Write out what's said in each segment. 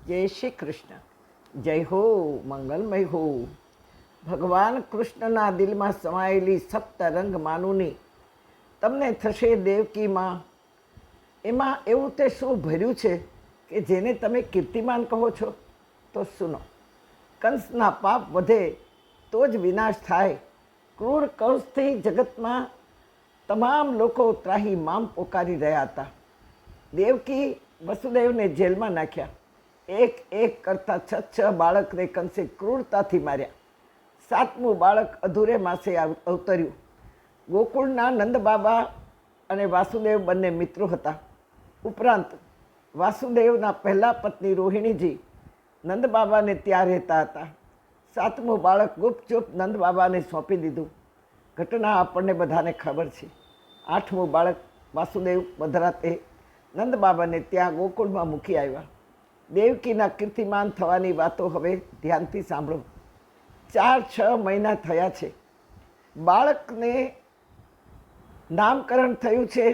જય શ્રી કૃષ્ણ. જય હો, મંગલમય હો. ભગવાન કૃષ્ણના દિલમાં સમાયેલી સપ્તરંગ માનુની તમને થશે દેવકીમાં. એમાં એવું તે શું ભર્યું છે કે જેને તમે કીર્તિમાન કહો છો? તો સુનો. કંસના પાપ વધે તો જ વિનાશ થાય. ક્રૂર કંસથી જગતમાં તમામ લોકો ત્રાહી મામ પોકારી રહ્યા હતા. દેવકી વસુદેવને જેલમાં નાખ્યા. એક એક કરતાં છ બાળકને કંસે ક્રૂરતાથી માર્યા. સાતમું બાળક અધૂરે માસે અવતર્યું. ગોકુળના નંદબાબા અને વાસુદેવ બંને મિત્રો હતા. ઉપરાંત વાસુદેવના પહેલા પત્ની રોહિણીજી નંદબાબાને ત્યાં રહેતા હતા. સાતમું બાળક ગુપચુપ નંદબાબાને સોંપી દીધું. ઘટના આપણને બધાને ખબર છે. આઠમું બાળક વાસુદેવ મધરાતે નંદબાબાને ત્યાં ગોકુળમાં મૂકી આવ્યા. દેવકીના કીર્તિમાન થવાની વાતો હવે ધ્યાનથી સાંભળો. 4-6 મહિના થયા છે. બાળકને નામકરણ થયું છે,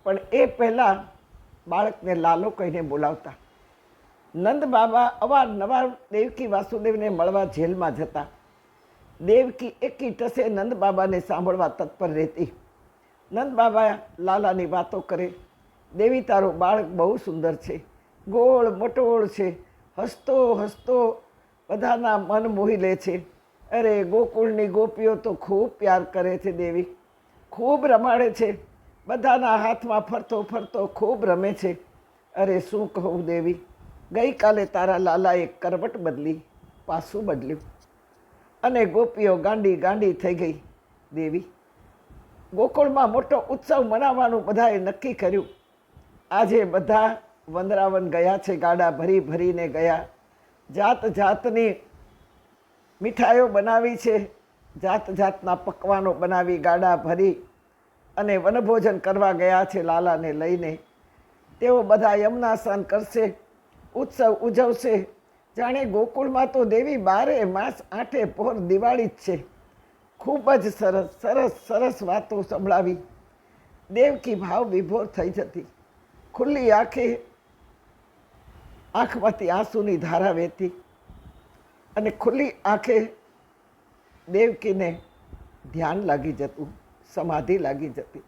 પણ એ પહેલાં બાળકને લાલો કહીને બોલાવતા. નંદ બાબા અવારનવાર દેવકી વાસુદેવને મળવા જેલમાં જતા. દેવકી એકી ટસે નંદ બાબાને સાંભળવા તત્પર રહેતી. નંદ બાબા લાલાની વાતો કરે. દેવી, તારો બાળક બહુ સુંદર છે, ગોળ મટોળ છે, હસતો હસતો બધાના મન મોહી લે છે. અરે, ગોકુળની ગોપીઓ તો ખૂબ પ્યાર કરે છે દેવી, ખૂબ રમાડે છે, બધાના હાથમાં ફરતો ફરતો ખૂબ રમે છે. અરે શું કહું દેવી, ગઈકાલે તારા લાલાએ કરવટ બદલી, પાસું બદલ્યું અને ગોપીઓ ગાંડી ગાંડી થઈ ગઈ. દેવી, ગોકુળમાં મોટો ઉત્સવ મનાવવાનું બધાએ નક્કી કર્યું. આજે બધા વંદરાવન ગયા છે, ગાડા ભરી ભરીને ગયા. જાત જાતની મીઠાઈઓ બનાવી છે, જાત જાતના પકવાનો બનાવી ગાડા ભરી અને વનભોજન કરવા ગયા છે લાલાને લઈને. તેઓ બધા યમુના સ્નાન કરશે, ઉત્સવ ઉજવશે. જાણે ગોકુળમાં તો દેવી 12 માસ 8 પહોર દિવાળી જ છે. ખૂબ જ સરસ સરસ સરસ વાતો સંભળાવી. દેવકી ભાવ વિભોર થઈ જતી. ખુલ્લી આંખમાંથી આંસુની ધારા વહેતી અને ખુલ્લી આંખે દેવકીને ધ્યાન લાગી જતું, સમાધિ લાગી જતી.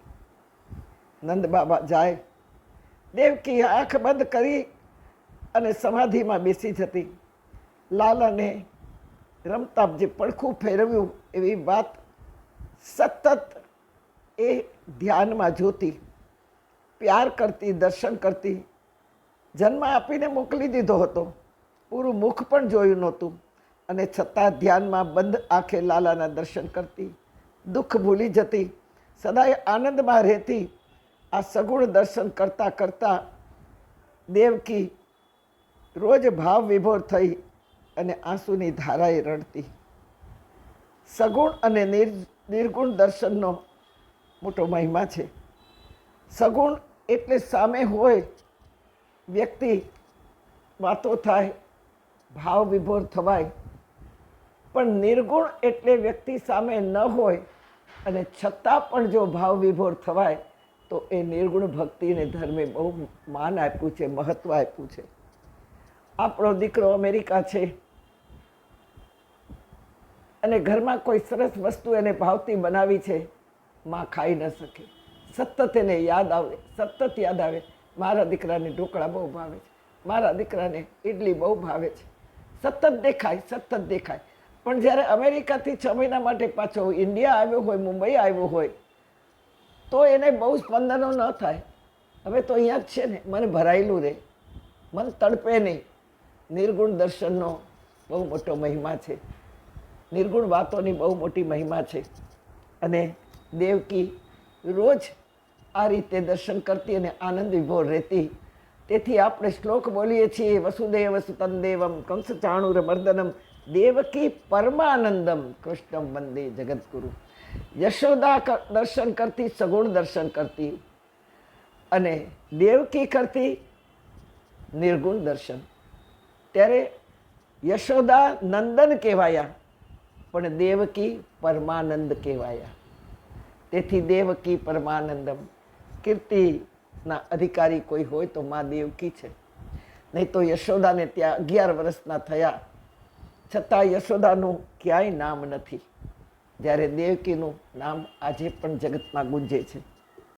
નંદ બાબા જાય, દેવકી આંખ બંધ કરી અને સમાધિમાં બેસી જતી. લાલાને રમતા જે પડખું ફેરવ્યું એવી વાત સતત એ ધ્યાનમાં જોતી, પ્યાર કરતી, દર્શન કરતી. જન્મ આપીને મોકલી દીધો હતો, પૂરું મુખ પણ જોયું નહોતું, અને છતાં ધ્યાનમાં બંધ આંખે લાલાના દર્શન કરતી. દુઃખ ભૂલી જતી, સદાય આનંદમાં રહેતી. આ સગુણ દર્શન કરતાં કરતાં દેવકી રોજ ભાવ વિભોર થઈ અને આંસુની ધારાએ રડતી. સગુણ અને નિર્ગુણ દર્શનનો મોટો મહિમા છે. સગુણ એટલે સામે હોય વ્યક્તિ, વાતો થાય, ભાવ વિભોર થવાય. પણ નિર્ગુણ એટલે વ્યક્તિ સામે ન હોય અને છતાં પણ જો ભાવ વિભોર થવાય તો એ નિર્ગુણ ભક્તિને ધર્મે બહુ માન આપ્યું છે, મહત્ત્વ આપ્યું છે. આપણો દીકરો અમેરિકા છે અને ઘરમાં કોઈ સરસ વસ્તુ એને ભાવતી બનાવી છે, માં ખાઈ ન શકે. સતત એને યાદ આવે, સતત યાદ આવે, મારા દીકરાને ઢોકળા બહુ ભાવે છે, મારા દીકરાને ઇડલી બહુ ભાવે છે. સતત દેખાય, સતત દેખાય. પણ જ્યારે અમેરિકાથી 6 મહિના માટે પાછો ઇન્ડિયા આવ્યો હોય, મુંબઈ આવ્યો હોય, તો એને બહુ સ્પંદનો ન થાય. હવે તો અહીંયા જ છે ને, મને ભરાયેલું રહે, મન તડપે નહીં. નિર્ગુણ દર્શનનો બહુ મોટો મહિમા છે, નિર્ગુણ વાતોની બહુ મોટી મહિમા છે. અને દેવકી રોજ આ રીતે દર્શન કરતી અને આનંદ વિભોર રહેતી. તેથી આપણે શ્લોક બોલીએ છીએ, વસુદેવ સુતં દેવમ કંસ ચાણુર મર્દનમ દેવકી પરમાનંદમ કૃષ્ણમ વંદે જગદગુરુ. યશોદા દર્શન કરતી, સગુણ દર્શન કરતી, અને દેવકી કરતી નિર્ગુણ દર્શન. ત્યારે યશોદા નંદન કહેવાયા, પણ દેવકી પરમાનંદ કહેવાયા. તેથી દેવકી પરમાનંદમ. કીર્તિના અધિકારી કોઈ હોય તો મા દેવકી છે. નહીં તો યશોદાને ત્યાં 11 વર્ષના થયા છતાં યશોદાનું ક્યાંય નામ નથી, જ્યારે દેવકીનું નામ આજે પણ જગતમાં ગુંજે છે.